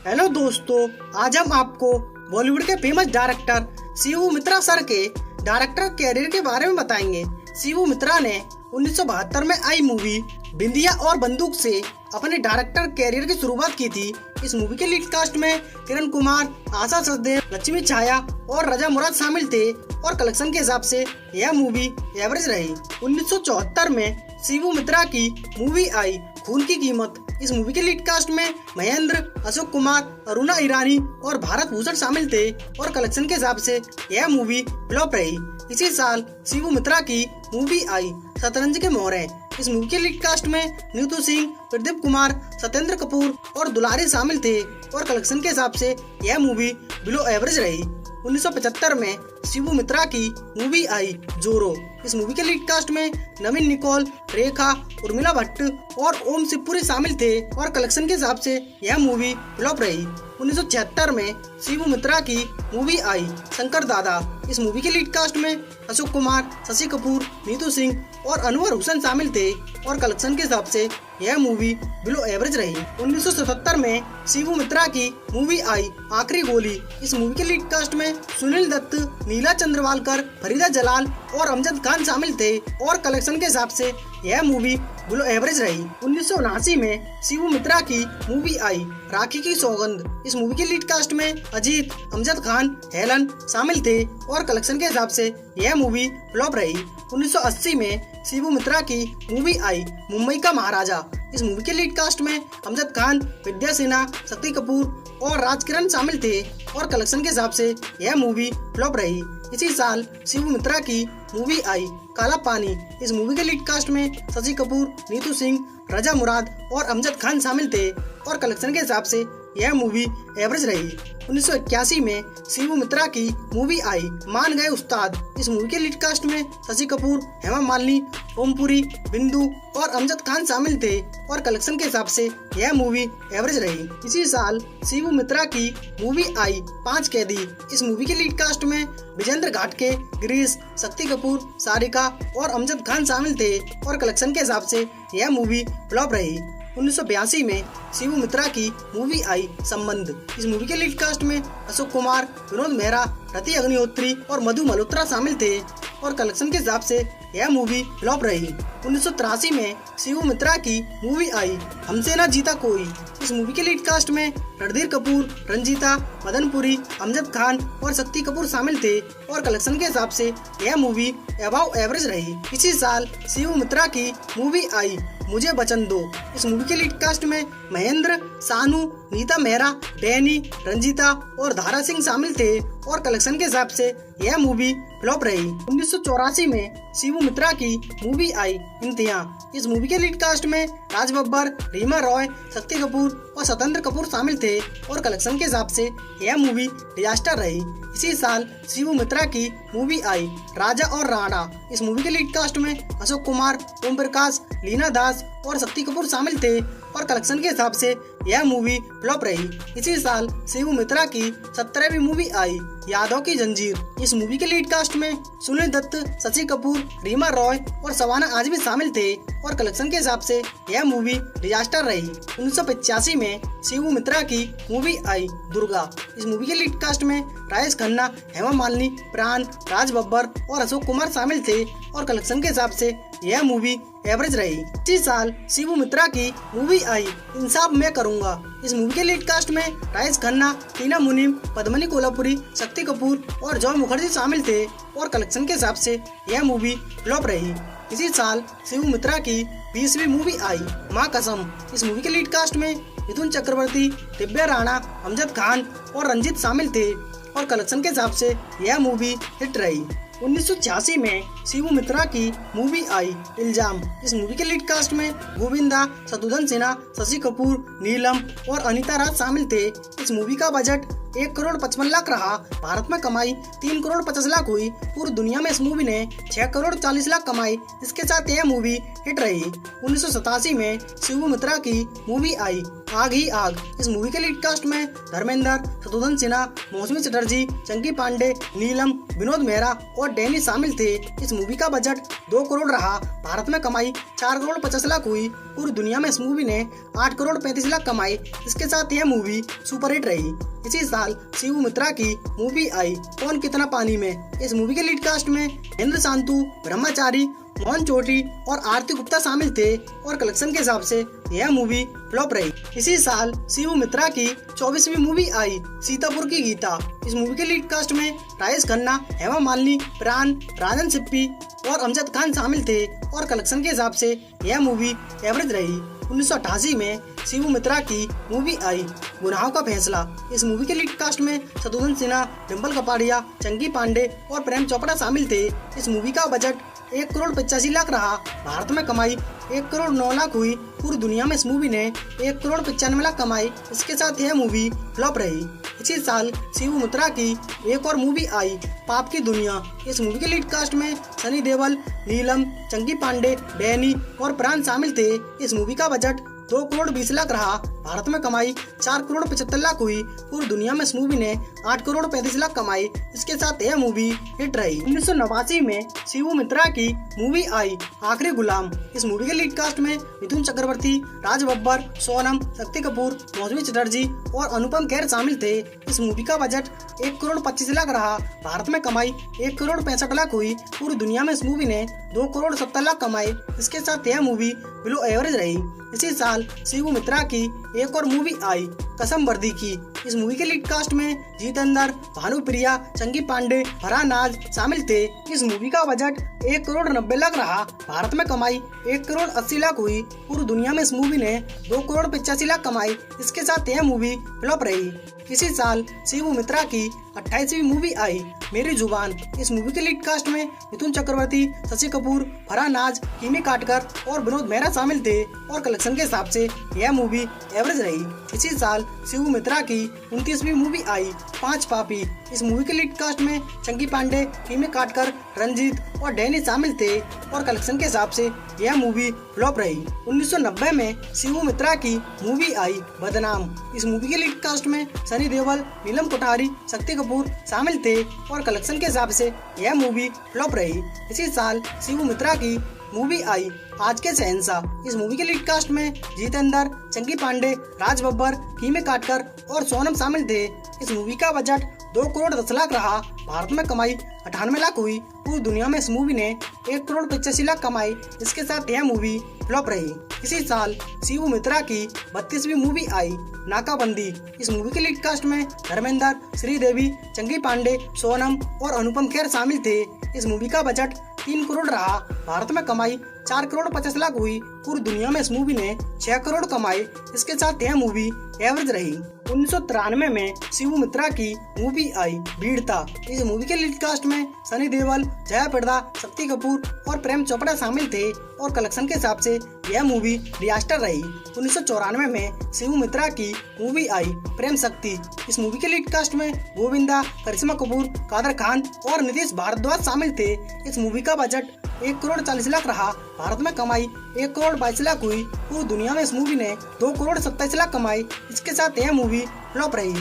Hello दोस्तों, आज हम आपको बॉलीवुड के फेमस डायरेक्टर शिबू मित्रा सर के डायरेक्टर कैरियर के बारे में बताएंगे। शिबू मित्रा ने 1972 में आई मूवी बिंदिया और बंदूक से अपने डायरेक्टर कैरियर की शुरुआत की थी। इस मूवी के लीड कास्ट में किरण कुमार, आशा सचदेव, लक्ष्मी छाया और रजा मुराद शामिल थे और कलेक्शन के हिसाब से यह मूवी एवरेज रही। 1974 में शिबू मित्रा की मूवी आई खून की कीमत। इस मूवी के लीड कास्ट में महेंद्र, अशोक कुमार, अरुणा ईरानी और भारत भूषण शामिल थे और कलेक्शन के हिसाब से यह मूवी फ्लॉप रही। इसी साल शिबू मित्रा की मूवी आई शतरंज के मोहरे। इस मूवी के लीड कास्ट में नीतू सिंह, प्रदीप कुमार, सत्येंद्र कपूर और दुलारी शामिल थे और कलेक्शन के हिसाब से यह मूवी बिलो एवरेज रही। 1975 में शिबू मित्रा की मूवी आई जोरो। इस मूवी के लीड कास्ट में नवीन निकोल, रेखा, उर्मिला भट्ट और ओम शिवपुरी शामिल थे और कलेक्शन के हिसाब से यह मूवी फ्लॉप रही। 1976 में शिबू मित्रा की मूवी आई शंकर दादा। इस मूवी के लीड कास्ट में अशोक कुमार, शशि कपूर, नीतू सिंह और अनवर हुसैन शामिल थे और कलेक्शन के हिसाब से यह मूवी बिलो एवरेज रही। 1977 में शिबू मित्रा की मूवी आई आखिरी गोली। इस मूवी के लीड कास्ट में सुनील दत्त, नीला चंद्रवालकर, फरीदा जलाल और अमजद खान शामिल थे और कलेक्शन के हिसाब से यह मूवी बिलो एवरेज रही। 1979 में शिबू मित्रा की मूवी आई राखी की सौगंध। इस मूवी के लीड कास्ट में अजीत, अमजद खान, हेलन शामिल थे और कलेक्शन के हिसाब से यह मूवी फ्लॉप रही। 1980 में शिबू मित्रा की मूवी आई मुंबई का महाराजा। इस मूवी के लीड कास्ट में अमजद खान, विद्या सिन्हा, शक्ति कपूर और राजकिरण शामिल थे और कलेक्शन के हिसाब से यह मूवी फ्लॉप रही। इसी साल शिबू मित्रा की मूवी आई काला पानी। इस मूवी के लीड कास्ट में शशि कपूर, नीतू सिंह, रजा मुराद और अमजद खान शामिल थे और कलेक्शन के हिसाब से यह मूवी एवरेज रही। 1981 में शिबू मित्रा की मूवी आई मान गए उस्ताद। इस मूवी के लीड कास्ट में शशि कपूर, हेमा मालिनी, ओमपुरी, बिंदु और अमजद खान शामिल थे और कलेक्शन के हिसाब से यह मूवी एवरेज रही। इसी साल शिबू मित्रा की मूवी आई 5 कैदी। इस मूवी के लीड कास्ट में विजेंद्र घाटके, गिरीश, शक्ति कपूर, सारिका और अमजद खान शामिल थे और कलेक्शन के हिसाब से यह मूवी फ्लॉप रही। 1982 में शिबू मित्रा की मूवी आई संबंध। इस मूवी के लीड कास्ट में अशोक कुमार, विनोद मेहरा, रति अग्निहोत्री और मधु मल्होत्रा शामिल थे और कलेक्शन के हिसाब से यह मूवी फ्लॉप रही। 1983 में शिबू मित्रा की मूवी आई हमसे ना जीता कोई। इस मूवी के लीड कास्ट में रणधीर कपूर, रंजीता, मदनपुरी, अमजद खान और शक्ति कपूर शामिल थे और कलेक्शन के हिसाब से यह मूवी अबाव एवरेज रही। इसी साल शिबू मित्रा की मूवी आई मुझे वचन दो। इस मूवी के लीड कास्ट में महेंद्र, सानू, नीता मेहरा, डैनी, रंजीता और धारा सिंह शामिल थे और कलेक्शन के हिसाब से यह मूवी फ्लॉप रही। 1984 में शिबू मित्रा की मूवी आई इम्तिहान। इस मूवी के लीड कास्ट में राज बब्बर, रीमा रॉय, शक्ति कपूर और सत्येंद्र कपूर शामिल थे और कलेक्शन के हिसाब से यह मूवी डिजास्टर रही। इसी साल शिबू मित्रा की मूवी आई राजा और राणा। इस मूवी के लीड कास्ट में अशोक कुमार, ओम प्रकाश, लीना दास और शक्ति कपूर शामिल थे और कलेक्शन के हिसाब से यह मूवी फ्लॉप रही। इसी साल शिबू मित्रा की 17वीं मूवी आई यादों की जंजीर। इस मूवी के लीड कास्ट में सुनील दत्त, शशि कपूर, रीमा रॉय और शबाना आजमी शामिल थे और कलेक्शन के हिसाब से यह मूवी डिजास्टर रही। 1985 में शिबू मित्रा की मूवी आई दुर्गा। इस मूवी के लीड कास्ट में राजेश खन्ना, हेमा मालिनी, प्राण, राज बब्बर और अशोक कुमार शामिल थे और कलेक्शन के हिसाब से यह मूवी एवरेज रही। इसी साल शिबू मित्रा की मूवी आई इंसाफ मैं करूंगा। इस मूवी के लीड कास्ट में राजेश खन्ना, टीना मुनीम, पद्मिनी कोल्हापुरी, शक्ति कपूर और जॉय मुखर्जी शामिल थे और कलेक्शन के हिसाब से यह मूवी फ्लॉप रही। इसी साल शिबू मित्रा की 20वीं मूवी आई माँ कसम। इस मूवी के लीड कास्ट में मिथुन चक्रवर्ती, दिव्या राणा, अमजद खान और रंजीत शामिल थे और कलेक्शन के हिसाब से यह मूवी हिट रही। 1986 में शिबू मित्रा की मूवी आई इल्जाम। इस मूवी के लीड कास्ट में गोविंदा, शत्रुघ्न सिन्हा, शशि कपूर, नीलम और अनीता राज शामिल थे। इस मूवी का बजट 1 करोड़ 55 लाख रहा। भारत में कमाई 3 करोड़ 50 लाख हुई। पूरी दुनिया में इस मूवी ने 6 करोड़ 40 लाख कमाई। इसके साथ यह मूवी हिट रही। 1987 में शिबू मित्रा की मूवी आई आग ही आग। इस मूवी के लीड कास्ट में धर्मेंद्र, शत्रुघ्न सिन्हा, मौसमी चटर्जी, चंकी पांडे, नीलम, विनोद मेहरा और डैनी शामिल थे। इस मूवी का बजट 2 करोड़ रहा। भारत में कमाई 4 करोड़ 50 लाख हुई। पूरी दुनिया में इस मूवी ने 8 करोड़ 35 लाख कमाई। इसके साथ यह मूवी सुपरहिट रही। इसी साल शिवू मित्रा की मूवी आई कौन कितना पानी में। इस मूवी के लीड कास्ट में इंद्र शांतु, ब्रह्मचारी, मोहन चौधरी और आरती गुप्ता शामिल थे और कलेक्शन के हिसाब से यह मूवी फ्लॉप रही। इसी साल शिवू मित्रा की 24वीं मूवी आई सीतापुर की गीता। इस मूवी के लीड कास्ट में राजेश खन्ना, हेमा मालिनी, प्राण, राजन सिप्पी और अमजद खान शामिल थे और कलेक्शन के हिसाब से यह मूवी एवरेज रही। 1988 में शिवू मित्रा की मूवी आई गुनाहों का फैसला। इस मूवी के लीड कास्ट में शत्रुघ्न सिन्हा, डिम्पल कपाड़िया, चंकी पांडे और प्रेम चोपड़ा शामिल थे। इस मूवी का बजट 1 करोड़ 85 लाख रहा। भारत में कमाई 1 करोड़ 9 लाख हुई। पूरी दुनिया में इस मूवी ने 1 करोड़ 95 लाख कमाई। इसके साथ यह मूवी फ्लॉप रही। इसी साल शिवू मित्रा की एक और मूवी आई पाप की दुनिया। इस मूवी के लीड कास्ट में सनी देओल, नीलम, चंकी पांडे, डैनी और प्राण शामिल थे। इस मूवी का बजट 2 करोड़ 20 लाख रहा। भारत में कमाई 4 करोड़ 75 लाख हुई। पूरी दुनिया में इस मूवी ने 8 करोड़ 35 लाख कमाई। इसके साथ यह मूवी हिट रही। 1989 में शिवू मित्रा की मूवी आई आखिरी गुलाम। इस मूवी के लीड कास्ट में मिथुन चक्रवर्ती, राज बब्बर, सोनम, शक्ति कपूर, मौसमी चटर्जी और अनुपम खेर शामिल थे। इस मूवी का बजट 1 करोड़ 25 लाख रहा। भारत में कमाई 1 करोड़ 65 लाख हुई। पूरी दुनिया में इस मूवी ने 2 करोड़ 70 लाख कमाई। इसके साथ यह मूवी बिलो एवरेज रही। इसी साल शिवू मित्रा की एक और मूवी आई कसम वर्दी की। इस मूवी के लीड कास्ट में जितेंद्र, भानुप्रिया, चंकी पांडे, फरहान नाज शामिल थे। इस मूवी का बजट 1 करोड़ 90 लाख रहा। भारत में कमाई 1 करोड़ 80 लाख हुई। पूरी दुनिया में इस मूवी ने 2 करोड़ 85 लाख कमाई। इसके साथ यह मूवी फ्लॉप रही। इसी साल शिवू मित्रा की 28वीं मूवी आई मेरी जुबान। इस मूवी के लीड कास्ट में मिथुन चक्रवर्ती, शशि कपूर, फरहान नाज, किमी काटकर और विनोद मेहरा शामिल थे और कलेक्शन के हिसाब से यह मूवी एवरेज रही। इसी साल शिवू मित्रा की 29वीं मूवी आई पांच पापी। इस मूवी के लीड कास्ट में चंकी पांडे, किमी काटकर, रंजीत और डैनी शामिल थे और कलेक्शन के हिसाब से यह मूवी फ्लॉप रही। 1990 में शिवू मित्रा की मूवी आई बदनाम। इस मूवी के लीड कास्ट में सनी देओल, नीलम कोठारी, शक्ति कपूर शामिल थे और कलेक्शन के हिसाब से यह मूवी फ्लॉप रही। इसी साल शिवू मित्रा की मूवी आई आज के शहंशाह। इस मूवी के लीड कास्ट में जितेंद्र, चंकी पांडे, राज बब्बर, किमी काटकर और सोनम शामिल थे। इस मूवी का बजट 2 करोड़ 10 लाख रहा। भारत में कमाई 98 लाख हुई। पूरी दुनिया में इस मूवी ने 1 करोड़ 85 लाख कमाई। इसके साथ यह मूवी फ्लॉप रही। इसी साल शिवू मित्रा की 32वीं मूवी आई नाकाबंदी। इस मूवी के लीड कास्ट में धर्मेंद्र, श्रीदेवी, चंकी पांडे, सोनम और अनुपम खेर शामिल थे। इस मूवी का बजट 3 करोड़ रहा। भारत में कमाई 4 करोड़ 50 लाख हुई। पूरी दुनिया में इस मूवी ने 6 करोड़ कमाए। इसके साथ यह मूवी एवरेज रही। 1993 में शिवू मित्रा की मूवी आई वीरता। इस मूवी के लीड कास्ट में सनी देओल, जया प्रदा, शक्ति कपूर और प्रेम चोपड़ा शामिल थे और कलेक्शन के हिसाब से यह मूवी डिजास्टर रही। 1994 में शिवू मित्रा की मूवी आई प्रेम शक्ति। इस मूवी के लीड कास्ट में गोविंदा, करिश्मा कपूर, कादर खान और नीतीश भारद्वाज शामिल थे। इस मूवी का बजट 1 करोड़ 40 लाख रहा। भारत में कमाई 1 करोड़ 22 लाख हुई। पूरी दुनिया में इस मूवी ने 2 करोड़ 27 लाख कमाई। इसके साथ यह मूवी फ्लॉप रही।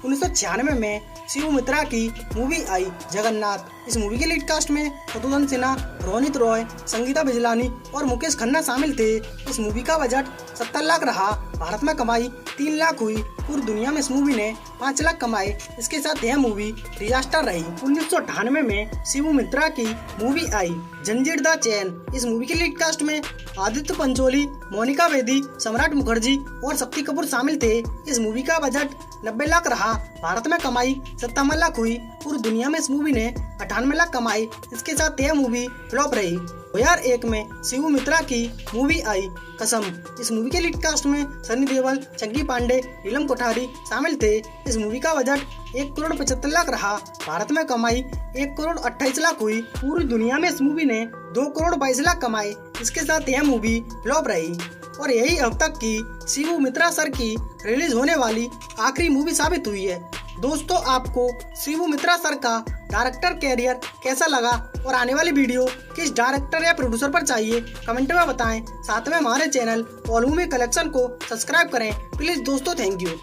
1996 में शिवू मित्रा की मूवी आई जगन्नाथ। इस मूवी के लीड कास्ट में शत्रुघ्न सिन्हा, रोनित रॉय, संगीता बिजलानी और मुकेश खन्ना शामिल थे। इस मूवी का बजट 70 लाख रहा। भारत में कमाई 3 लाख हुई। पूरी दुनिया में इस मूवी ने 5 लाख कमाए। इसके साथ यह मूवी डिजास्टर रही। 1998 में शिवू मित्रा की मूवी आई जंजीर द चैन। इस मूवी के लीड कास्ट में आदित्य पंचोली, मोनिका बेदी, सम्राट मुखर्जी और शक्ति कपूर शामिल थे। इस मूवी का बजट 90 लाख रहा। भारत में कमाई 57 लाख हुई। पूरी दुनिया में इस मूवी ने 98 लाख कमाए। इसके साथ यह मूवी फ्लॉप रही। 2001 में शिवू मित्रा की मूवी आई कसम। इस मूवी के लीड कास्ट में सनी देओल, चंकी पांडे, नीलम कोठारी शामिल थे। इस मूवी का बजट 1 करोड़ 75 लाख रहा। भारत में कमाई 1 करोड़ 28 लाख हुई। पूरी दुनिया में इस मूवी ने 2 करोड़ 22 लाख कमाए। इसके साथ यह मूवी फ्लॉप रही और यही अब तक की शिवू मित्रा सर की रिलीज होने वाली आखिरी मूवी साबित हुई है। दोस्तों आपको शिवू मित्रा सर का डायरेक्टर कैरियर कैसा लगा और आने वाली वीडियो किस डायरेक्टर या प्रोड्यूसर पर चाहिए कमेंट में बताएं। साथ में हमारे चैनल वॉल्यूमी कलेक्शन को सब्सक्राइब करें प्लीज दोस्तों। Thank you.